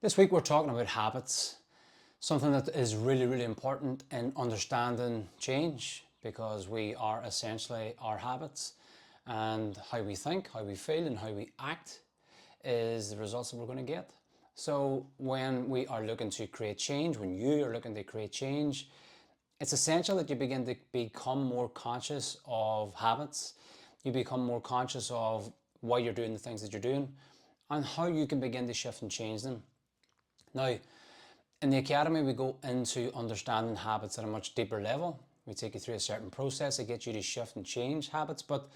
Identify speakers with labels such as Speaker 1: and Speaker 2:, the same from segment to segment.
Speaker 1: This week we're talking about habits, something that is really, really important in understanding change because we are essentially our habits, and how we think, how we feel, and how we act is the results that we're going to get. So when we are looking to create change, when you are looking to create change, it's essential that you begin to become more conscious of habits. You become more conscious of why you're doing the things that you're doing and how you can begin to shift and change them. Now, in the Academy, we go into understanding habits at a much deeper level. We take you through a certain process to get you to shift and change habits. But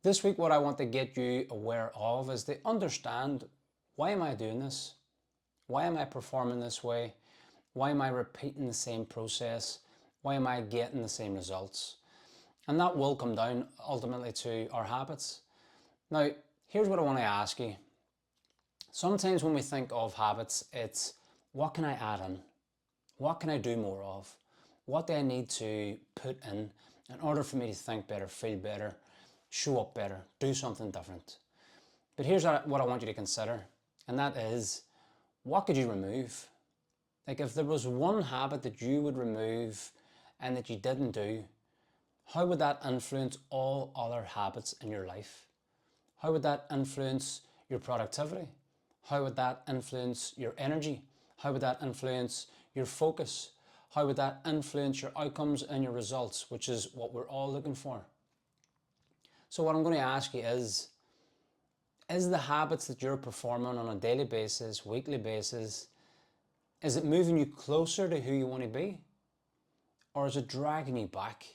Speaker 1: this week, what I want to get you aware of is to understand, why am I doing this? Why am I performing this way? Why am I repeating the same process? Why am I getting the same results? And that will come down ultimately to our habits. Now, here's what I want to ask you. Sometimes when we think of habits, it's what can I add in? What can I do more of? What do I need to put in order for me to think better, feel better, show up better, do something different? But here's what I want you to consider, and that is, what could you remove? Like, if there was one habit that you would remove and that you didn't do, how would that influence all other habits in your life? How would that influence your productivity? How would that influence your energy? How would that influence your focus? How would that influence your outcomes and your results, which is what we're all looking for? So what I'm going to ask you is the habits that you're performing on a daily basis, weekly basis, is it moving you closer to who you want to be? Or is it dragging you back?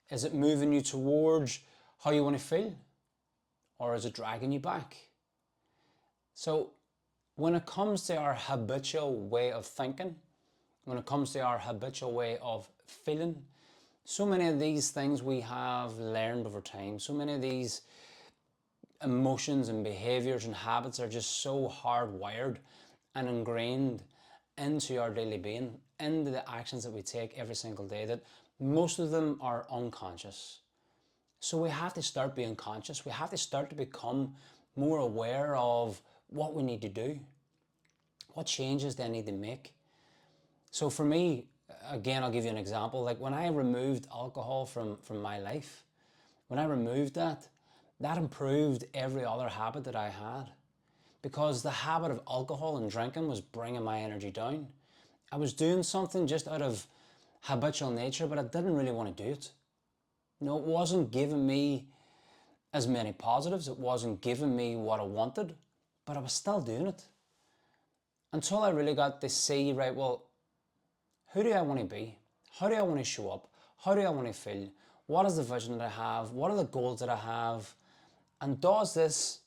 Speaker 1: Is it moving you towards how you want to feel? Or is it dragging you back? So when it comes to our habitual way of thinking, when it comes to our habitual way of feeling, so many of these things we have learned over time, so many of these emotions and behaviors and habits are just so hardwired and ingrained into our daily being, into the actions that we take every single day, that most of them are unconscious. So we have to start being conscious. We have to start to become more aware of what we need to do. What changes do I need to make? So for me, again, I'll give you an example. Like, when I removed alcohol from my life, when I removed that improved every other habit that I had. Because the habit of alcohol and drinking was bringing my energy down. I was doing something just out of habitual nature, but I didn't really want to do it. No, it wasn't giving me as many positives. It wasn't giving me what I wanted, but I was still doing it. Until I really got to see, right, well, who do I want to be? How do I want to show up? How do I want to feel? What is the vision that I have? What are the goals that I have? And does this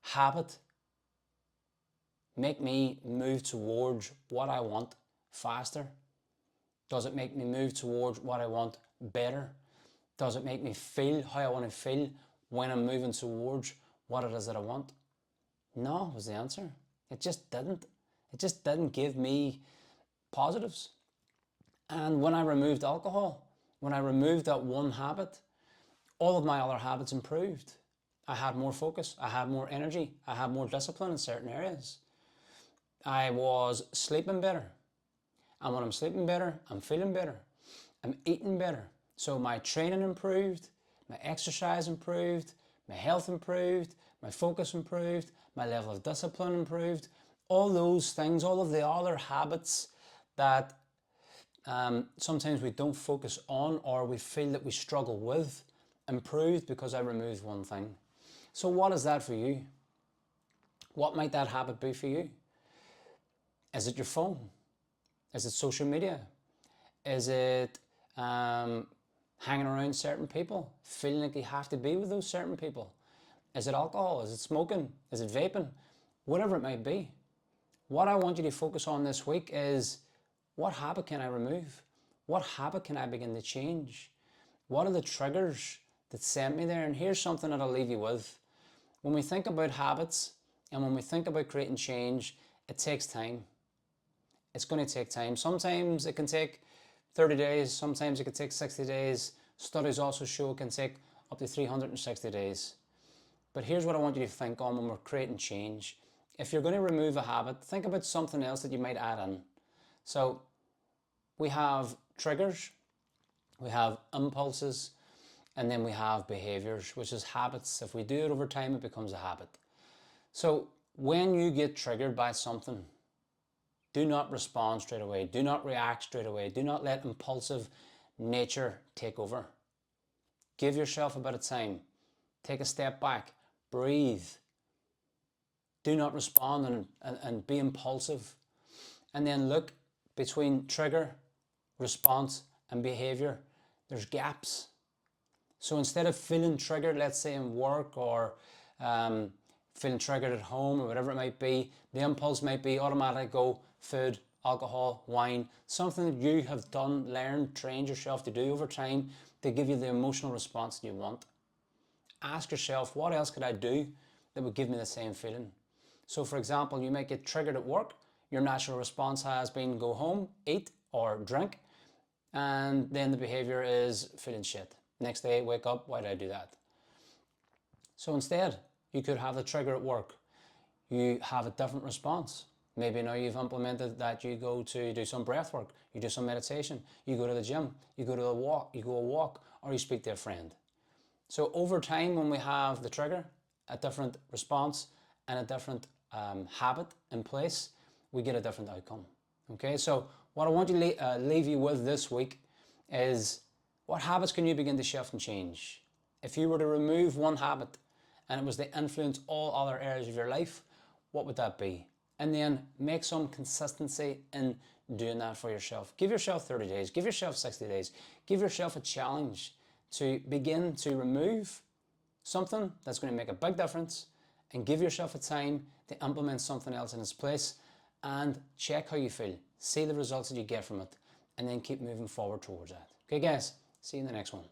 Speaker 1: habit make me move towards what I want faster? Does it make me move towards what I want better? Does it make me feel how I want to feel when I'm moving towards what it is that I want? No, was the answer. It just didn't. It just didn't give me positives. And when I removed alcohol, when I removed that one habit, all of my other habits improved. I had more focus, I had more energy, I had more discipline in certain areas. I was sleeping better. And when I'm sleeping better, I'm feeling better. I'm eating better. So my training improved, my exercise improved, my health improved, my focus improved, my level of discipline improved. All those things, all of the other habits that sometimes we don't focus on, or we feel that we struggle with, improved because I removed one thing. So what is that for you? What might that habit be for you? Is it your phone? Is it social media? Is it hanging around certain people, feeling like you have to be with those certain people? Is it alcohol? Is it smoking? Is it vaping? Whatever it might be. What I want you to focus on this week is, what habit can I remove? What habit can I begin to change? What are the triggers that sent me there? And here's something that I'll leave you with. When we think about habits and when we think about creating change, it takes time. It's going to take time. Sometimes it can take 30 days. Sometimes it can take 60 days. Studies also show it can take up to 360 days. But here's what I want you to think on when we're creating change. If you're going to remove a habit, think about something else that you might add in. So we have triggers, we have impulses, and then we have behaviors, which is habits. If we do it over time, it becomes a habit. So when you get triggered by something, do not respond straight away. Do not react straight away. Do not let impulsive nature take over. Give yourself a bit of time. Take a step back. Breathe. Do not respond and be impulsive. And then look between trigger, response, and behavior. There's gaps. So instead of feeling triggered, let's say in work or feeling triggered at home or whatever it might be, the impulse might be automatic go food, alcohol, wine, something that you have done, learned, trained yourself to do over time to give you the emotional response you want. Ask yourself, what else could I do that would give me the same feeling? So for example, you might get triggered at work. Your natural response has been go home, eat or drink, and then the behavior is feeling shit. Next day, wake up, why did I do that? So instead, you could have the trigger at work. You have a different response. Maybe now you've implemented that you go to do some breath work, you do some meditation, you go to the gym, you go a walk, or you speak to a friend. So over time, when we have the trigger, a different response, and a different habit in place, we get a different outcome. Okay, so what I want to leave you with this week is what habits can you begin to shift and change? If you were to remove one habit and it was to influence all other areas of your life, what would that be? And then make some consistency in doing that for yourself. Give yourself 30 days, give yourself 60 days, give yourself a challenge to begin to remove something that's going to make a big difference and give yourself a time to implement something else in its place and check how you feel. See the results that you get from it and then keep moving forward towards that. Okay guys, see you in the next one.